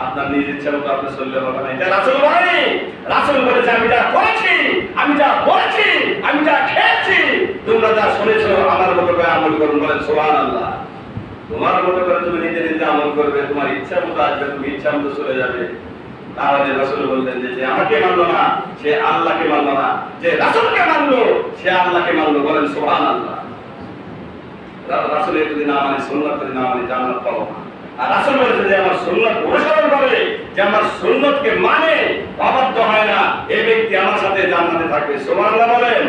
আপনার নিজ ইচ্ছা মতো আপনি চললে হবে না। এটা রাসূল বলেনি। রাসূল বলেছে আমি যা করেছি, আমি যা বলেছি, আমি যা খেয়েছি, তোমরা যা শুনেছো আমার মতো করে আমল করুন। বলেন সুবহানাল্লাহ। তোমার মতো করে তুমি নিজে নিজে আমল করবে, তোমার ইচ্ছা মতো আসবে, তুমি ইচ্ছা মতো চলে যাবে। তাহলে রাসূল বললেন যে আমাকে মানলো না সে আল্লাহকে মানলো না, যে রাসূলকে মানলো সে আল্লাহকে মানলো। বলেন সুবহানাল্লাহ। রাসূলের যদি না মানে, সুন্নাত যদি না মানে জান্নাত পাবো না। আর রাসূল বলেছে যে আমার সুন্নাত অনুসরণ করে, যে আমার সুন্নাতকে মানে, অবাধ্য হয় না, এই ব্যক্তি আমার সাথে জান্নাতে থাকবে। সুবহানাল্লাহ বলেন।